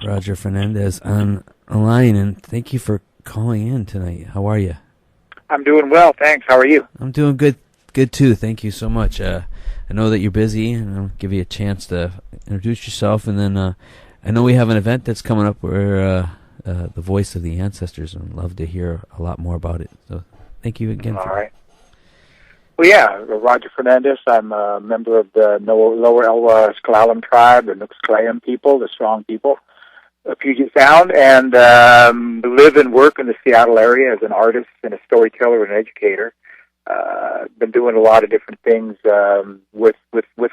Roger Fernandes on a line, and thank you for calling in tonight. How are you? I'm doing well, thanks. How are you? I'm doing good too. Thank you so much. I know that you're busy, and I'll give you a chance to introduce yourself, and then I know we have an event that's coming up where the Voice of the Ancestors, and I'd love to hear a lot more about it. So thank you again. All right. Well, yeah, Roger Fernandes. I'm a member of the Lower Elwha S'Klallam tribe, the Nuxclayan people, the strong people of Puget Sound, and live and work in the Seattle area as an artist and a storyteller and an educator. Been doing a lot of different things with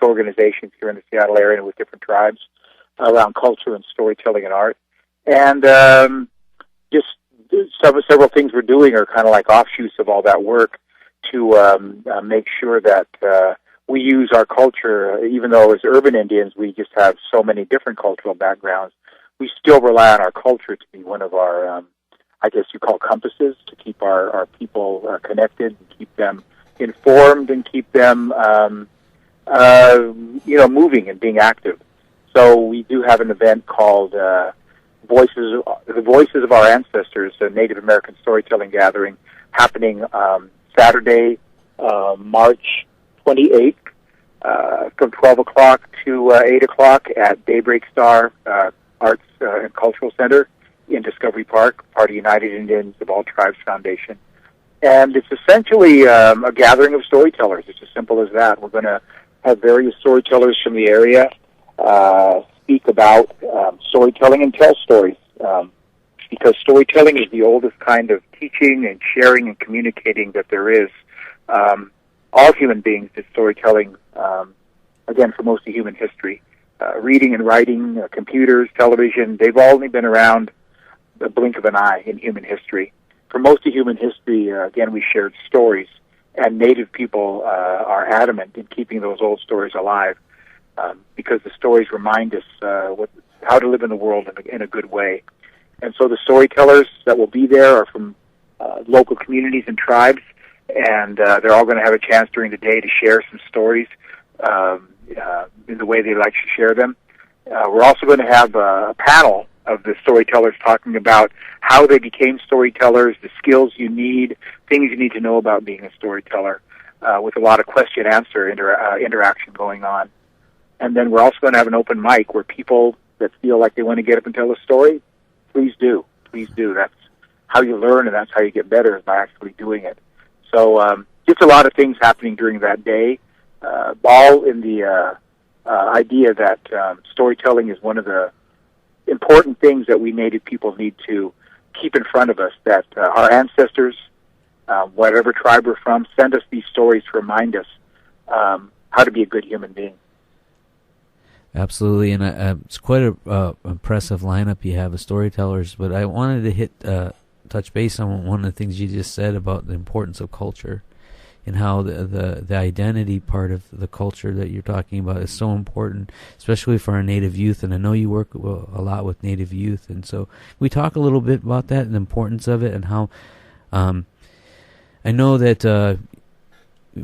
organizations here in the Seattle area and with different tribes around culture and storytelling and art. And just several things we're doing are kind of like offshoots of all that work to make sure that we use our culture, even though as urban Indians we just have so many different cultural backgrounds. We still rely on our culture to be one of our, I guess you call compasses, to keep our people connected and keep them informed and keep them, moving and being active. So we do have an event called the Voices of Our Ancestors, a Native American storytelling gathering, happening Saturday, March 28th, from 12 o'clock to 8 o'clock at Daybreak Star Arts and Cultural Center in Discovery Park, part of United Indians of All Tribes Foundation. And it's essentially a gathering of storytellers. It's as simple as that. We're going to have various storytellers from the area speak about storytelling and tell stories, because storytelling is the oldest kind of teaching and sharing and communicating that there is. All human beings did storytelling, again, for most of human history. Reading and writing, computers, television, they've only been around the blink of an eye in human history. For most of human history, again, we shared stories, and Native people are adamant in keeping those old stories alive, because the stories remind us how to live in the world in a good way. And so the storytellers that will be there are from local communities and tribes, and they're all going to have a chance during the day to share some stories in the way they like to share them. We're also going to have a panel of the storytellers talking about how they became storytellers, the skills you need, things you need to know about being a storyteller, with a lot of question-answer interaction going on. And then we're also going to have an open mic where people that feel like they want to get up and tell a story, please do. Please do. That's how you learn, and that's how you get better, is by actually doing it. So just a lot of things happening during that day, all in the idea that storytelling is one of the important things that we Native people need to keep in front of us, that our ancestors, whatever tribe we're from, send us these stories to remind us how to be a good human being. Absolutely, and it's quite a impressive lineup you have of storytellers, but I wanted to touch base on one of the things you just said about the importance of culture and how the identity part of the culture that you're talking about is so important, especially for our Native youth. And I know you work a lot with Native youth, and so we talk a little bit about that and the importance of it, and how I know that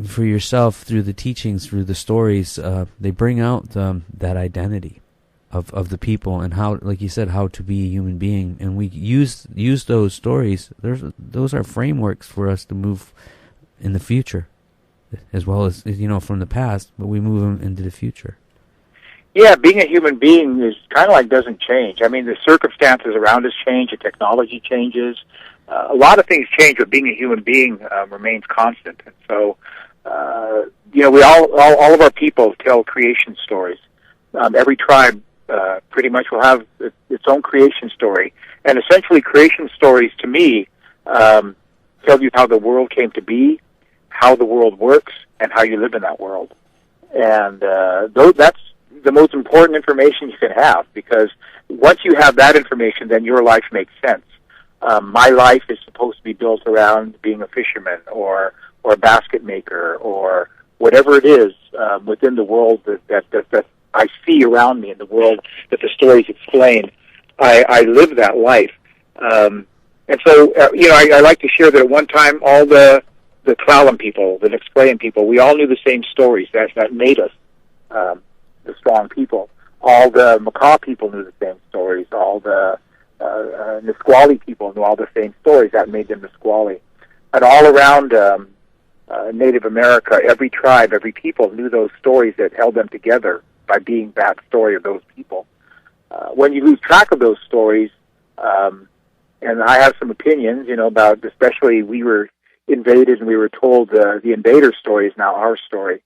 for yourself, through the teachings, through the stories, they bring out that identity of the people, and how, like you said, how to be a human being. And we use those stories. Those are frameworks for us to move in the future, as well as, from the past, but we move them into the future. Yeah, being a human being is kind of like doesn't change. I mean, the circumstances around us change, the technology changes, a lot of things change, but being a human being remains constant. And so, we all of our people tell creation stories. Every tribe pretty much will have its own creation story, and essentially, creation stories to me tell you how the world came to be, how the world works, and how you live in that world. And that's the most important information you can have, because once you have that information, then your life makes sense. My life is supposed to be built around being a fisherman or a basket maker or whatever it is within the world that I see around me in the world that the stories explain. I live that life. And so, I like to share that at one time all the S'Klallam people, the Nuxclayan people, we all knew the same stories that made us the strong people. All the Makah people knew the same stories. All called Nisqually people knew all the same stories. That made them Nisqually. And all around Native America, every tribe, every people knew those stories that held them together by being that story of those people. When you lose track of those stories, and I have some opinions, about, especially we were invaded and we were told the invader story is now our story.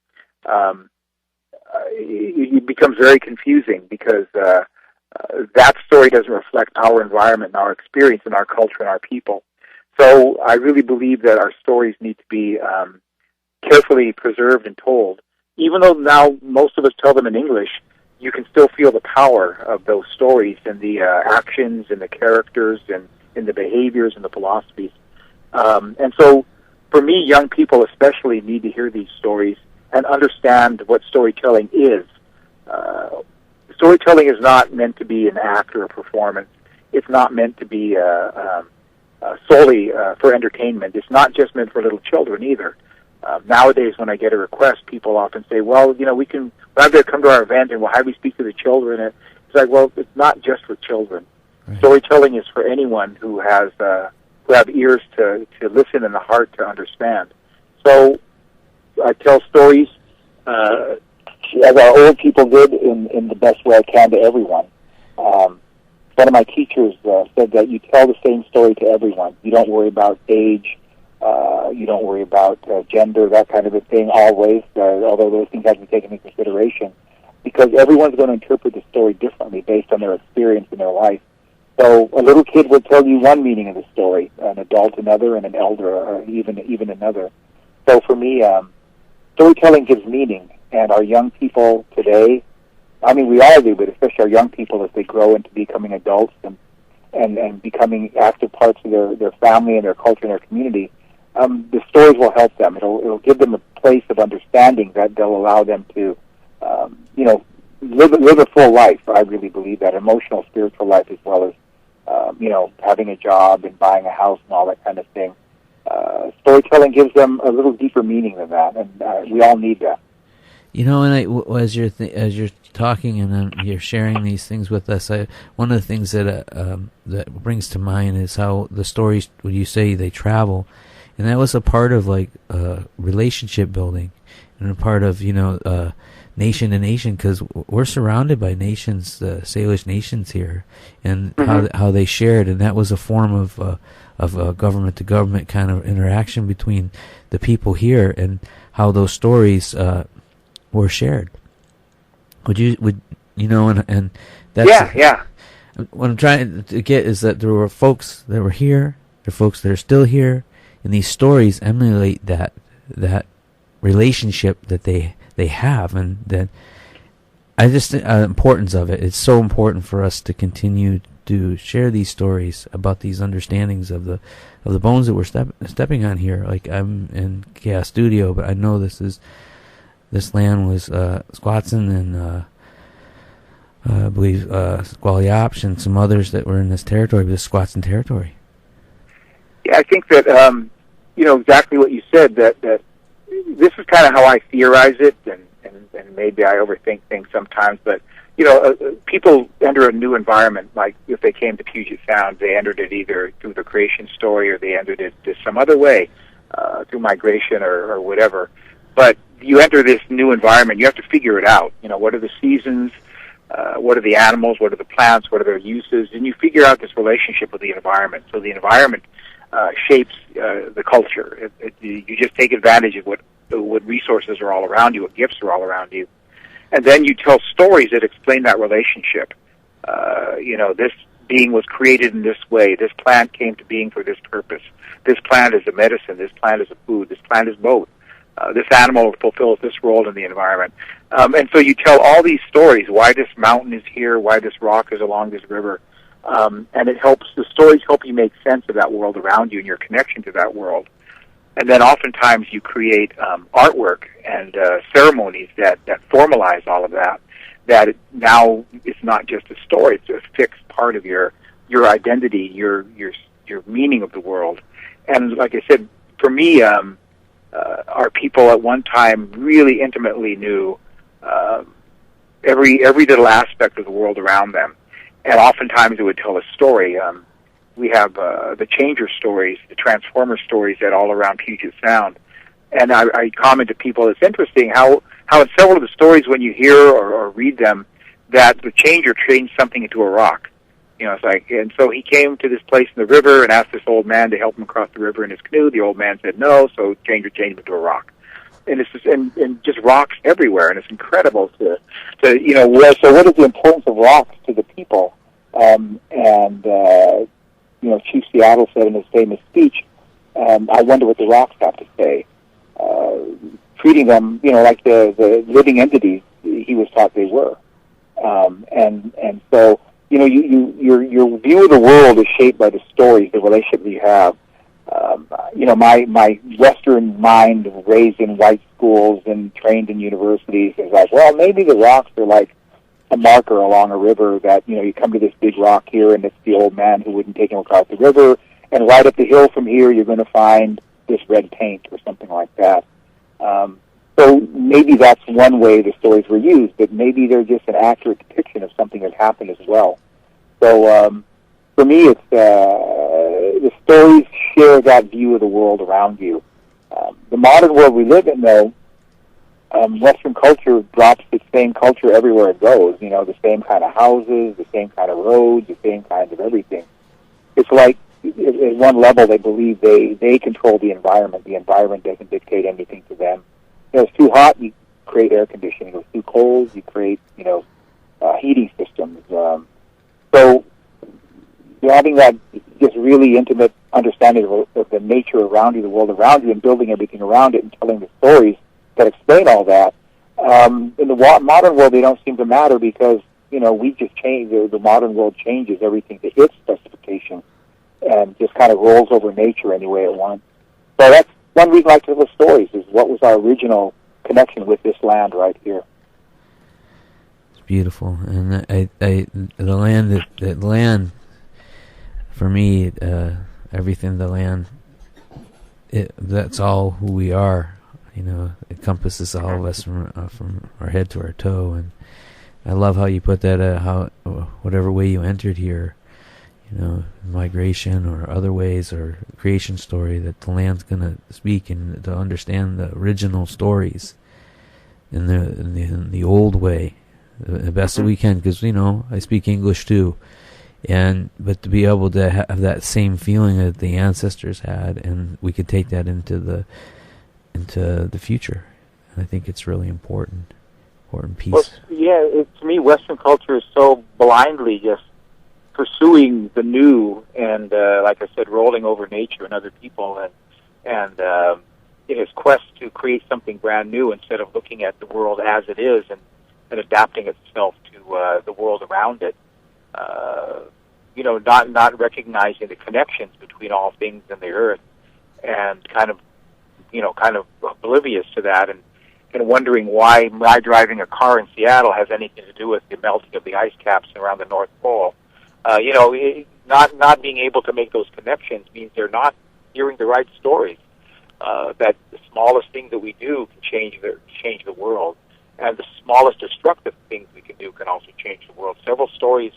It becomes very confusing because that story doesn't reflect our environment and our experience and our culture and our people. So I really believe that our stories need to be carefully preserved and told. Even though now most of us tell them in English, you can still feel the power of those stories and the actions and the characters and the behaviors and the philosophies. And so for me, young people especially need to hear these stories and understand what storytelling is. Storytelling is not meant to be an act or a performance. It's not meant to be solely for entertainment. It's not just meant for little children either. Nowadays, when I get a request, people often say, well, we can have them come to our event and we'll have you speak to the children. And it's like, well, it's not just for children. Right. Storytelling is for anyone who has who have ears to listen and a heart to understand. So I tell stories as our old people did in the best way I can to everyone. One of my teachers said that you tell the same story to everyone. You don't worry about age. You don't worry about gender, that kind of a thing always, although those things have to be taken into consideration, because everyone's going to interpret the story differently based on their experience in their life. So a little kid will tell you one meaning of the story, an adult another, and an elder or even another. So for me, storytelling gives meaning, and our young people today, I mean, we all do, but especially our young people as they grow into becoming adults and becoming active parts of their family and their culture and their community, the stories will help them. It'll give them a place of understanding that they'll allow them to, live a full life. I really believe that, emotional, spiritual life, as well as, having a job and buying a house and all that kind of thing. Storytelling gives them a little deeper meaning than that, and we all need that. And as you're talking and you're sharing these things with us, one of the things that brings to mind is how the stories, when you say they travel, and that was a part of relationship building, and a part of nation to nation, because we're surrounded by nations, Salish nations here, and how they shared, and that was a form of government to government kind of interaction between the people here, and how those stories were shared. And that's yeah. What I'm trying to get is that there were folks that were here, there are folks that are still here, and these stories emulate that relationship that they have, and that I just think the importance of it. It's so important for us to continue to share these stories about these understandings of the bones that we're stepping on here. Like, I'm in Chaos Studio, but I know this land was Squatson and I believe Squaliopsh and some others that were in this territory, this Squatson territory. Yeah, I think that exactly what you said. That this is kind of how I theorize it, and maybe I overthink things sometimes. But people enter a new environment. Like if they came to Puget Sound, they entered it either through the creation story or they entered it some other way, through migration or whatever. But you enter this new environment, you have to figure it out. What are the seasons? What are the animals? What are the plants? What are their uses? And you figure out this relationship with the environment. So the environment shapes the culture. You just take advantage of what resources are all around you, what gifts are all around you. And then you tell stories that explain that relationship. This being was created in this way. This plant came to being for this purpose. This plant is a medicine. This plant is a food. This plant is both. This animal fulfills this role in the environment. And so you tell all these stories, why this mountain is here, why this rock is along this river. And the stories help you make sense of that world around you and your connection to that world. And then oftentimes you create artwork and ceremonies that formalize all of that. That now it's not just a story; it's a fixed part of your identity, your meaning of the world. And like I said, for me, our people at one time really intimately knew every little aspect of the world around them. and oftentimes it would tell a story. We have the Changer stories, the Transformer stories that all around Puget Sound. And I comment to people, it's interesting how in several of the stories when you hear or read them, that the Changer changed something into a rock. It's like, and so he came to this place in the river and asked this old man to help him across the river in his canoe. The old man said no, so Changer changed him into a rock. And it's just, and just rocks everywhere, and it's incredible to so what is the importance of rocks to the people? Chief Seattle said in his famous speech, I wonder what the rocks have to say. Treating them, like the living entities he was taught they were. And so, your view of the world is shaped by the stories, the relationship that you have. My Western mind, raised in white schools and trained in universities, is like, well, maybe the rocks are like a marker along a river that, you come to this big rock here, and it's the old man who wouldn't take him across the river, and right up the hill from here, you're going to find this red paint or something like that. So maybe that's one way the stories were used, but maybe they're just an accurate depiction of something that happened as well. So for me, it's the stories share that view of the world around you. The modern world we live in, though, Western culture drops the same culture everywhere it goes. The same kind of houses, the same kind of roads, the same kinds of everything. It's like at one level they believe they control the environment. The environment doesn't dictate anything to them. It's too hot, you create air conditioning. It's too cold, you create heating systems. So having that just really intimate understanding of the nature around you, the world around you, and building everything around it and telling the stories that explain all that. In the modern world, they don't seem to matter because, we just change. The modern world changes everything to its specification and just kind of rolls over nature any way it wants. So that's one reason I like to tell the stories, is what was our original connection with this land right here. It's beautiful. And the land, for me, everything, the land, that's all who we are. It encompasses all of us from our head to our toe. And I love how you put that, whatever way you entered here, migration or other ways or creation story, that the land's going to speak and to understand the original stories in the old way, the best that we can, because, I speak English too. But to be able to have that same feeling that the ancestors had, and we could take that into the future. And I think it's really important piece. Well, to me, Western culture is so blindly just pursuing the new, and like I said, rolling over nature and other people, and in its quest to create something brand new instead of looking at the world as it is and adapting itself to the world around it. Not recognizing the connections between all things in the earth, and kind of oblivious to that, and wondering why my driving a car in Seattle has anything to do with the melting of the ice caps around the North Pole. Not being able to make those connections means they're not hearing the right stories. That the smallest thing that we do can change the world, and the smallest destructive things we can do can also change the world. Several stories,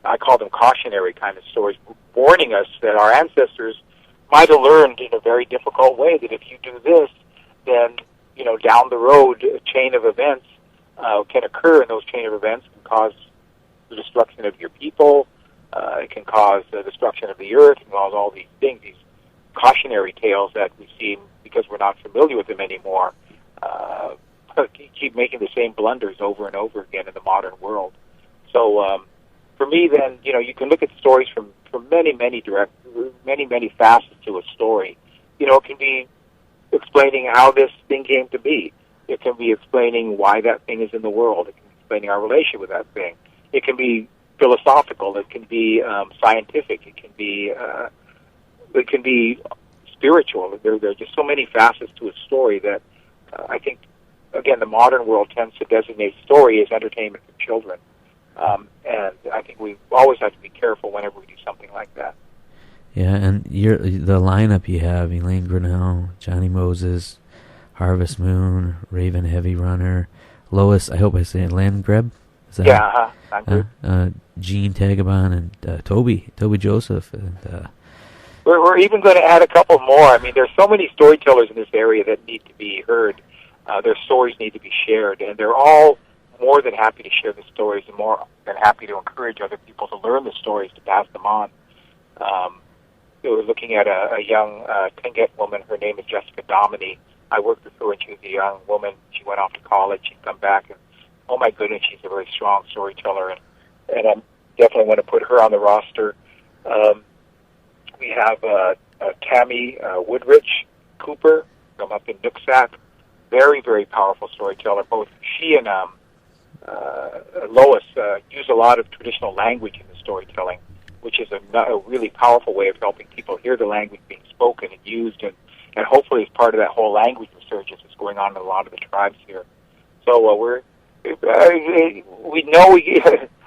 I call them cautionary kind of stories, warning us that our ancestors might have learned in a very difficult way that if you do this, then down the road a chain of events can occur, and those chain of events can cause the destruction of your people. It can cause the destruction of the earth. It can cause all these things, these cautionary tales that we see because we're not familiar with them anymore. Keep making the same blunders over and over again in the modern world. So for me, then, you can look at stories from many facets to a story. It can be explaining how this thing came to be. It can be explaining why that thing is in the world. It can be explaining our relationship with that thing. It can be philosophical. It can be scientific. It can be spiritual. There are just so many facets to a story that I think, again, the modern world tends to designate story as entertainment for children. And I think we always have to be careful whenever we do something like that. Yeah, and the lineup you have, Elaine Grinnell, Johnny Moses, Harvest Moon, Raven Heavy Runner, Lois, I hope I say it, Landgreb? Is that non-group. Gene Tagabon and Toby Joseph. And we're even going to add a couple more. I mean, there's so many storytellers in this area that need to be heard. Their stories need to be shared, and they're all more than happy to share the stories and more than happy to encourage other people to learn the stories, to pass them on. We're looking at a young Tlingit woman. Her name is Jessica Dominy. I worked with her when she was a young woman. She went off to college. She's come back, and oh my goodness, she's a very strong storyteller, and I definitely want to put her on the roster. We have Tammy Woodrich Cooper from up in Nooksack. Very, very powerful storyteller. Both she and Lois use a lot of traditional language in the storytelling, which is a really powerful way of helping people hear the language being spoken and used, and hopefully is part of that whole language resurgence that's going on in a lot of the tribes here. So we know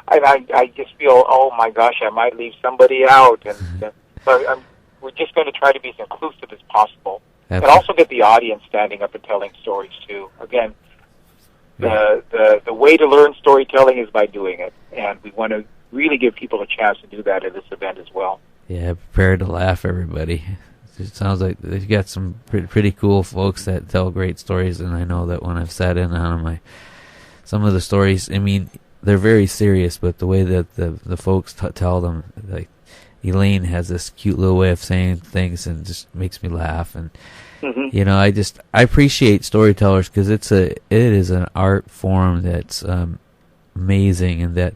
I just feel, oh my gosh, I might leave somebody out, and so we're just going to try to be as inclusive as possible, and also get the audience standing up and telling stories too. Again, the way to learn storytelling is by doing it, and we want to really give people a chance to do that at this event as well. Yeah, prepare to laugh, everybody. It sounds like they've got some pretty cool folks that tell great stories, and I know that when I've sat in on some of the stories, I mean, they're very serious, but the way that the folks tell them, like Elaine has this cute little way of saying things and just makes me laugh, and you know, I appreciate storytellers because it is an art form that's amazing, and that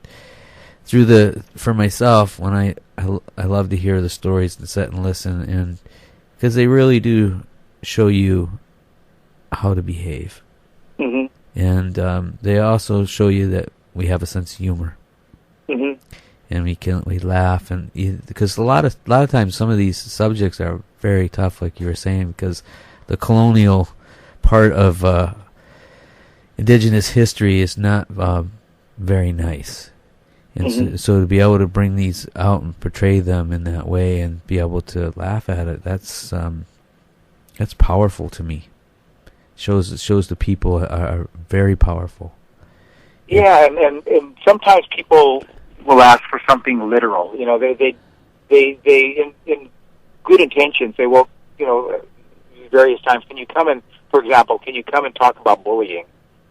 for myself, when I love to hear the stories and sit and listen, and because they really do show you how to behave, and they also show you that we have a sense of humor, and we laugh, and because a lot of times some of these subjects are very tough, like you were saying, because the colonial part of Indigenous history is not very nice. And so to be able to bring these out and portray them in that way and be able to laugh at it, that's powerful to me. Shows the people are very powerful. Yeah, and sometimes people will ask for something literal. You know, they in good intention say, well, you know, various times, can you come and talk about bullying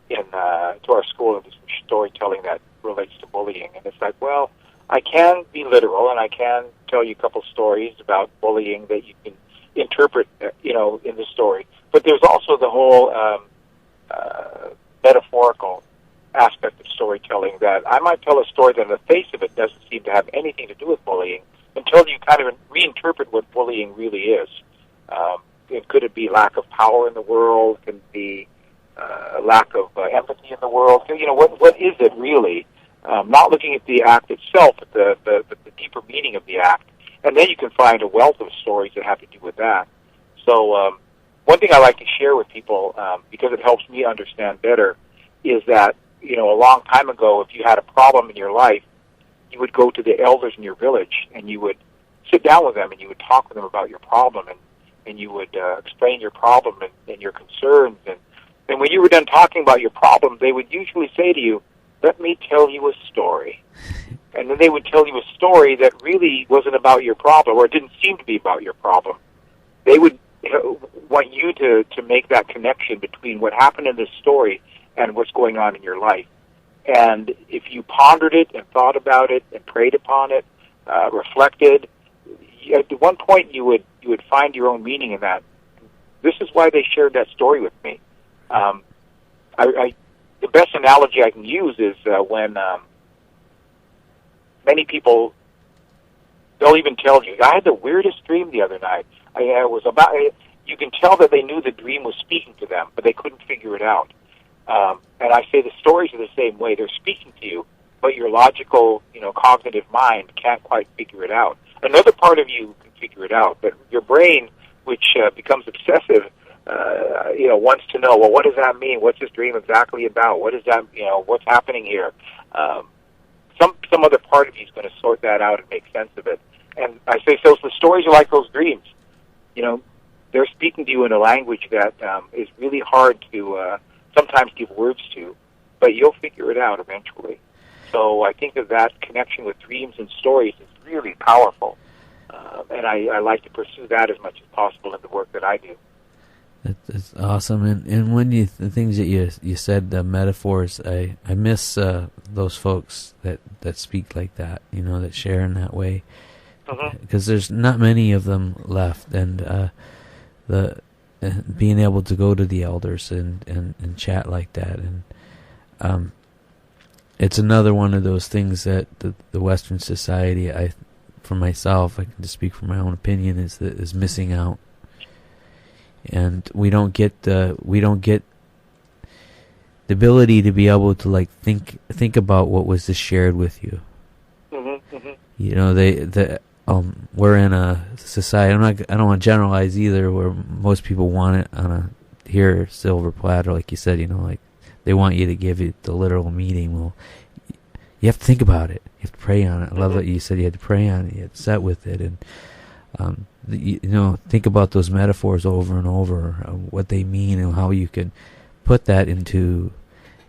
to our school and do some storytelling that relates to bullying? And it's like, well, I can be literal, and I can tell you a couple stories about bullying that you can interpret, you know, in the story. But there's also the whole metaphorical aspect of storytelling, that I might tell a story that on the face of it doesn't seem to have anything to do with bullying until you kind of reinterpret what bullying really is. Could it be lack of power in the world? Could it be lack of empathy in the world? You know, what is it really? Not looking at the act itself, but the deeper meaning of the act. And then you can find a wealth of stories that have to do with that. So one thing I like to share with people, because it helps me understand better, is that, you know, a long time ago, if you had a problem in your life, you would go to the elders in your village, and you would sit down with them, and you would talk with them about your problem, and you would explain your problem and your concerns. And when you were done talking about your problem, they would usually say to you, let me tell you a story. And then they would tell you a story that really wasn't about your problem, or it didn't seem to be about your problem. They would want you to make that connection between what happened in this story and what's going on in your life. And if you pondered it and thought about it and prayed upon it, reflected, at one point you would find your own meaning in that. This is why they shared that story with me. The best analogy I can use is when many people, they'll even tell you, I had the weirdest dream the other night. You can tell that they knew the dream was speaking to them, but they couldn't figure it out. And I say the stories are the same way. They're speaking to you, but your logical, you know, cognitive mind can't quite figure it out. Another part of you can figure it out, but your brain, which becomes obsessive, you know, wants to know, well, what does that mean? What's this dream exactly about? What is that, you know, what's happening here? Some other part of you is going to sort that out and make sense of it. And I say, so the stories are like those dreams. You know, they're speaking to you in a language that is really hard to sometimes give words to, but you'll figure it out eventually. So I think that connection with dreams and stories is really powerful. And I like to pursue that as much as possible in the work that I do. That's awesome. And when the things that you said, the metaphors, I miss those folks that speak like that, that share in that way. Because there's not many of them left. And being able to go to the elders and chat like that. And it's another one of those things that the Western society, for myself, I can just speak from my own opinion, is missing out. And we don't get the ability to be able to think about what was just shared with you. We're in a society. I don't want to generalize either, where most people want it on a silver platter, like you said. They want you to give it the literal meaning. Well, you have to think about it. You have to pray on it. I love that you said you had to pray on it. You had to sit with it, and think about those metaphors over and over, what they mean, and how you can put that into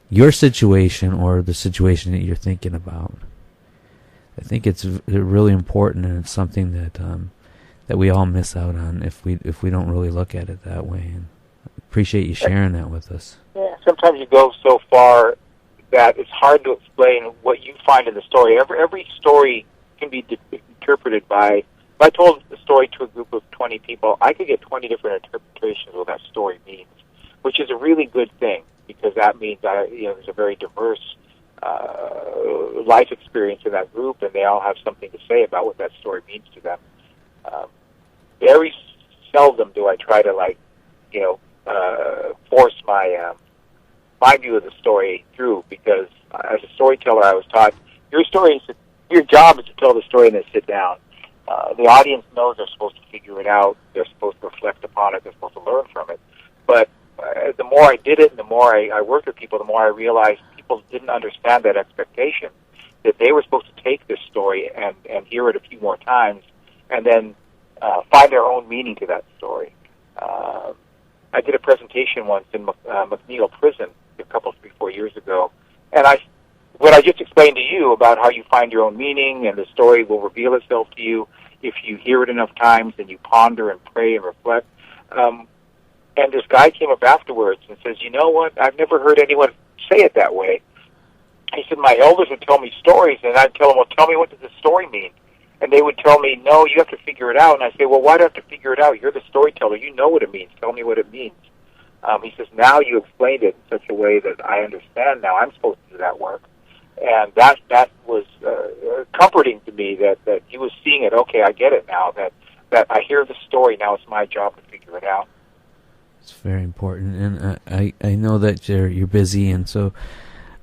your situation or the situation that you're thinking about. I think it's really important, and it's something that we all miss out on if we don't really look at it that way. And I appreciate you sharing that with us. Yeah, sometimes you go so far that it's hard to explain what you find in the story. Every story can be interpreted by. If I told the story to a group of 20 people, I could get 20 different interpretations of what that story means, which is a really good thing, because that means there's a very diverse life experience in that group, and they all have something to say about what that story means to them. Very seldom do I try to force my view of the story through, because as a storyteller, I was taught your job is to tell the story and then sit down. The audience knows they're supposed to figure it out. They're supposed to reflect upon it. They're supposed to learn from it. But the more I did it and the more I worked with people, the more I realized people didn't understand that expectation, that they were supposed to take this story and hear it a few more times and then find their own meaning to that story. I did a presentation once in McNeil Prison a couple, 3-4 years ago, and what I just explained to you about how you find your own meaning and the story will reveal itself to you if you hear it enough times and you ponder and pray and reflect. And this guy came up afterwards and says, "You know what? I've never heard anyone say it that way." He said, "My elders would tell me stories, and I'd tell them, well, tell me, what does this story mean?" And they would tell me, "No, you have to figure it out." And I say, "Well, why do I have to figure it out? You're the storyteller. You know what it means. Tell me what it means." He says, "Now you explained it in such a way that I understand. Now I'm supposed to do that work." And that was comforting to me, that he was seeing it. Okay, I get it now, that I hear the story. Now it's my job to figure it out. It's very important, and I know that you're busy, and so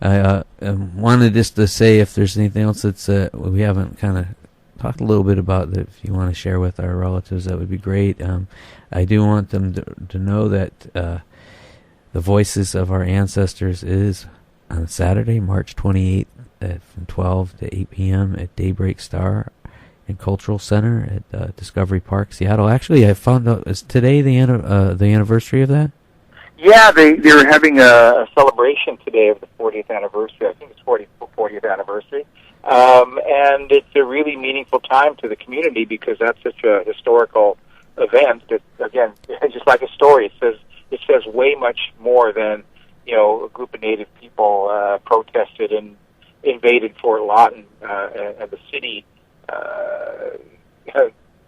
I wanted just to say, if there's anything else that's we haven't kind of talked a little bit about, that if you want to share with our relatives, that would be great. I do want them to know that the Voices of Our Ancestors is on Saturday, March 28th, from 12 to 8 p.m. at Daybreak Star Cultural Center at Discovery Park, Seattle. Actually, I found out, is today the anniversary of that? Yeah, they're having a celebration today of the 40th anniversary. I think it's 40th anniversary. And it's a really meaningful time to the community, because that's such a historical event that, again, just like a story, it says way much more than, a group of Native people protested and invaded Fort Lawton, and the city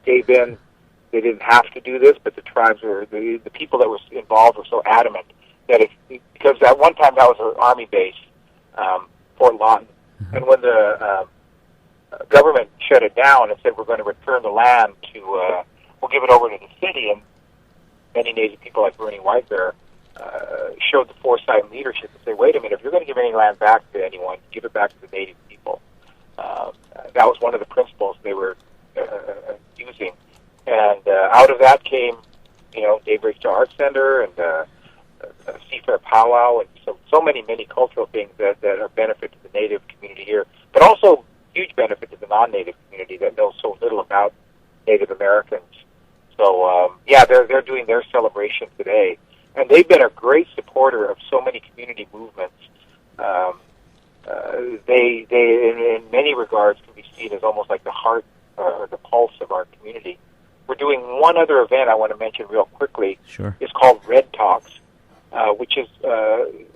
gave in. They didn't have to do this, but the tribes the people that were involved were so adamant that because at one time that was an army base, Fort Lawton, and when the government shut it down and said, we're going to return the land we'll give it over to the city, and many Native people like Bernie Whitebear showed the foresight and leadership to say, wait a minute, if you're going to give any land back to anyone, give it back to the Native people. That was one of the principles they were using. And out of that came, Daybreak Star Art Center and Seafair Powwow, and so many cultural things that are benefit to the Native community here, but also huge benefit to the non-Native community that knows so little about Native Americans. So, they're doing their celebration today. And they've been a great supporter of so many community movements. they in many regards can be seen as almost like the heart or the pulse of our community. We're doing one other event I want to mention real quickly. Sure. It's called Red Talks, which is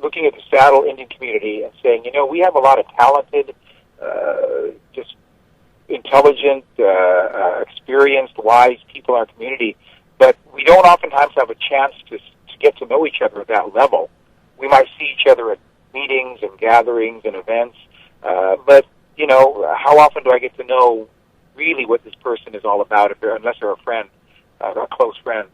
looking at the Saddle Indian community and saying, we have a lot of talented, just intelligent, experienced, wise people in our community, but we don't oftentimes have a chance to get to know each other at that level. We might see each other at meetings and gatherings and events, but, how often do I get to know really what this person is all about unless they're a friend, a close friend?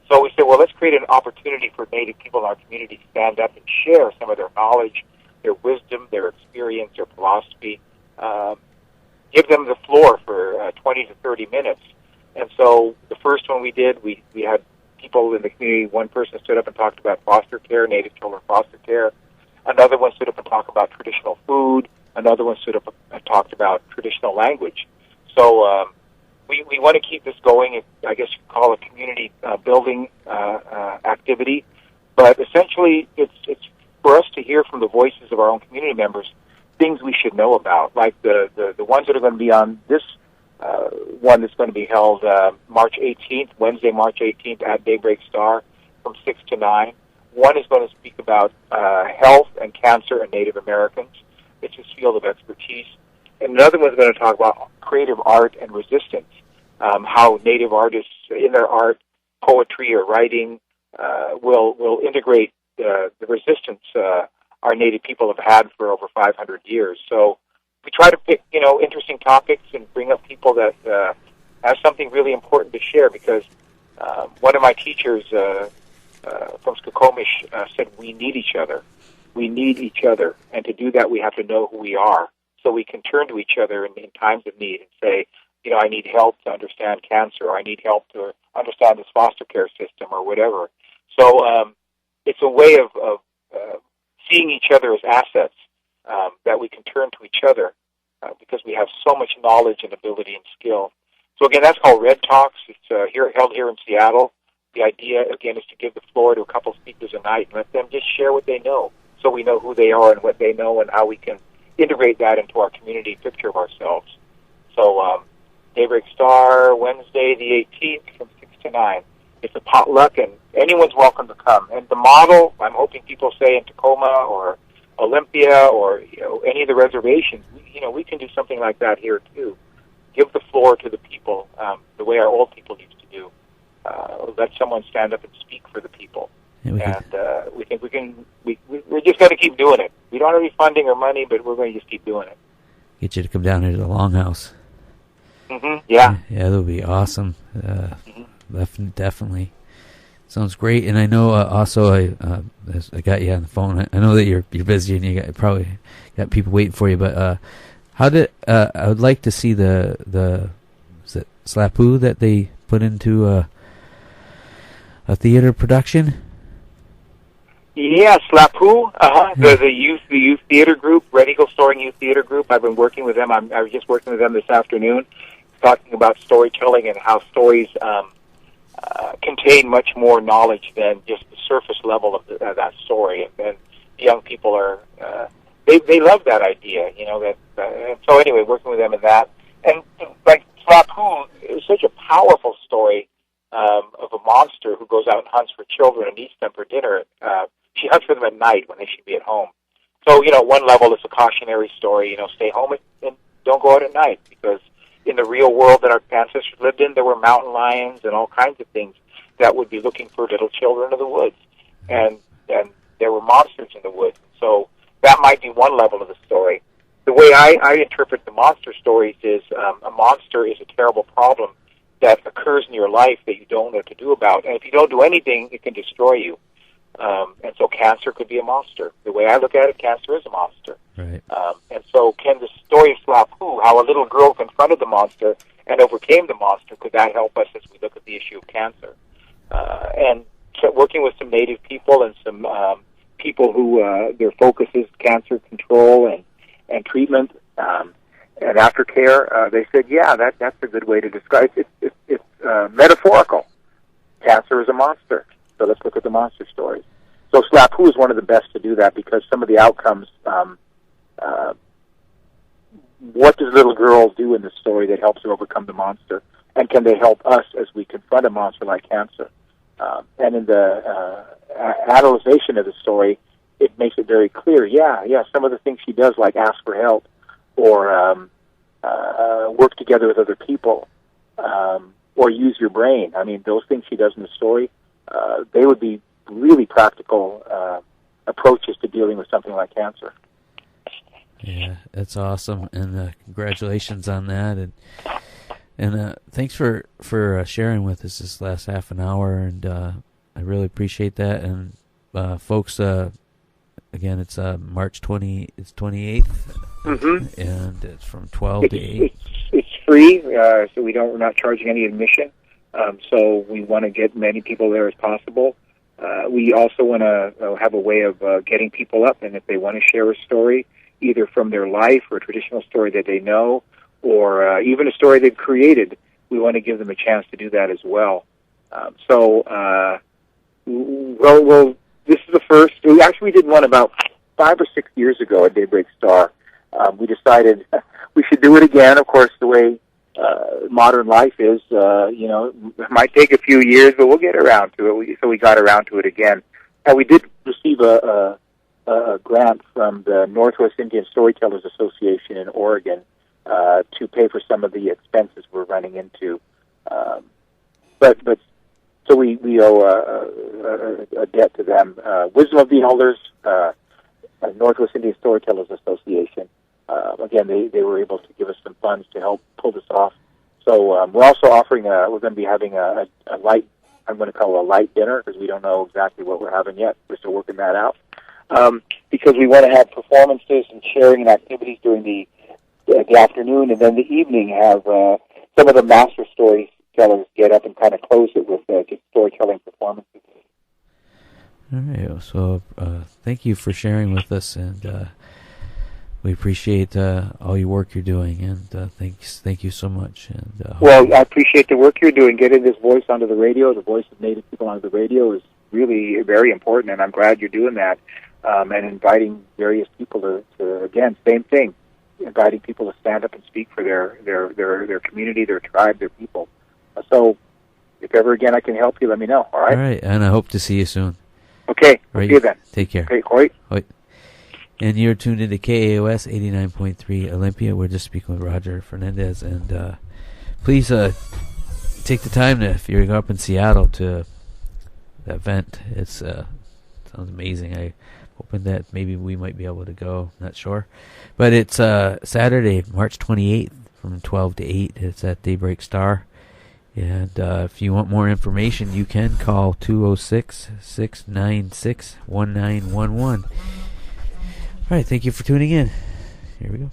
So we said, well, let's create an opportunity for Native people in our community to stand up and share some of their knowledge, their wisdom, their experience, their philosophy, give them the floor for 20 to 30 minutes. And so the first one we did, we had people in the community. One person stood up and talked about foster care, Native children foster care. Another one stood up and talked about traditional food. Another one stood up and talked about traditional language. So we want to keep this going. I guess you could call it a community building activity. But essentially, it's for us to hear from the voices of our own community members things we should know about, like the ones that are going to be on this one that's going to be held March 18th, Wednesday, March 18th at Daybreak Star from 6 to 9. One is going to speak about health and cancer and Native Americans. It's his field of expertise. And another one's going to talk about creative art and resistance, how Native artists in their art, poetry, or writing will integrate the resistance our Native people have had for over 500 years. So we try to pick, interesting topics and bring up people that have something really important to share, because one of my teachers from Skokomish said we need each other. We need each other, and to do that we have to know who we are, so we can turn to each other in times of need and say, I need help to understand cancer, or I need help to understand this foster care system, or whatever. So it's a way of seeing each other as assets that we can turn to each other because we have so much knowledge and ability and skill. So again, that's called Red Talks. It's held here in Seattle. The idea, again, is to give the floor to a couple speakers a night and let them just share what they know, so we know who they are and what they know and how we can integrate that into our community picture of ourselves. So Daybreak Star, Wednesday the 18th from 6 to 9. It's a potluck, and anyone's welcome to come. And the model, I'm hoping people say in Tacoma or Olympia or any of the reservations, we can do something like that here too. Give the floor to the people the way our old people used to do. Let someone stand up and speak for the people. Yeah, we think we can. We're just going to keep doing it. We don't have any funding or money, but we're going to just keep doing it. Get you to come down here to the Longhouse. Mm-hmm. Yeah. Yeah, that would be awesome. Definitely. Sounds great. And I know also I got you on the phone. I know that you're busy and you probably got people waiting for you. But how did I would like to see the is it Slapu that they put into a theater production? Yeah, Slapu. The youth theater group, Red Eagle Storing Youth Theater Group. I've been working with them. I was just working with them this afternoon, talking about storytelling and how stories contain much more knowledge than just the surface level of that story. And young people are they love that idea, and so anyway, working with them in that. And like Slapu is such a powerful story of a monster who goes out and hunts for children and eats them for dinner. She hunts for them at night when they should be at home. So, one level is a cautionary story, stay home and don't go out at night, because in the real world that our ancestors lived in, there were mountain lions and all kinds of things that would be looking for little children of the woods. And there were monsters in the woods. So that might be one level of the story. The way I interpret the monster stories is a monster is a terrible problem that occurs in your life that you don't know what to do about. And if you don't do anything, it can destroy you. And so cancer could be a monster. The way I look at it, cancer is a monster. Right. And so can the story of Slapu, how a little girl confronted the monster and overcame the monster, could that help us as we look at the issue of cancer? And so working with some Native people and some people who their focus is cancer control and treatment and aftercare, they said, yeah, that's a good way to describe it. It's metaphorical. Cancer is a monster. So let's look at the monster stories. So Slapu is one of the best to do that, because some of the outcomes what does little girl do in the story that helps her overcome the monster? And can they help us as we confront a monster like cancer? And in the analyzation of the story, it makes it very clear, some of the things she does, like ask for help or work together with other people or use your brain. I mean, those things she does in the story, they would be really practical approaches to dealing with something like cancer. Yeah, that's awesome, and congratulations on that, and thanks for sharing with us this last half an hour, and I really appreciate that. And folks, again, it's March 28th, and it's from 12 to 8. It's free, so we're not charging any admission. So we want to get many people there as possible. We also want to have a way of getting people up, and if they want to share a story, either from their life or a traditional story that they know, or even a story they've created, we want to give them a chance to do that as well. This is the first. We did one about 5 or 6 years ago at Daybreak Star. We decided we should do it again. Of course, the way modern life is, it might take a few years, but we'll get around to it. So we got around to it again. And we did receive a grant from the Northwest Indian Storytellers Association in Oregon to pay for some of the expenses we're running into. So we owe a debt to them. Wisdom of the Elders, Northwest Indian Storytellers Association. Again, they were able to give us some funds to help pull this off. So we're also offering we're going to be having a light, I'm going to call it a light dinner, because we don't know exactly what we're having yet. We're still working that out. Because we want to have performances and sharing and activities during the afternoon, and then the evening have some of the master storytellers get up and kind of close it with just storytelling performances. All right, so thank you for sharing with us, and we appreciate all your work you're doing, and thank you so much. And well, I appreciate the work you're doing. Getting this voice onto the radio, the voice of Native people onto the radio, is really very important, and I'm glad you're doing that. And inviting various people to again, same thing, inviting people to stand up and speak for their community, their tribe, their people. So, if ever again I can help you, let me know. All right. All right, and I hope to see you soon. Okay. Right. See you then. Take care. Okay, Hoyt. Hoyt. And you're tuned into KAOS 89.3 Olympia. We're just speaking with Roger Fernandes, and please take the time if you're up in Seattle to the event. It's sounds amazing. I'm hoping that maybe we might be able to go. Not sure, but it's Saturday, March 28th, from 12 to 8. It's at Daybreak Star. And if you want more information, you can call 206-696-1911. All right, thank you for tuning in. Here we go.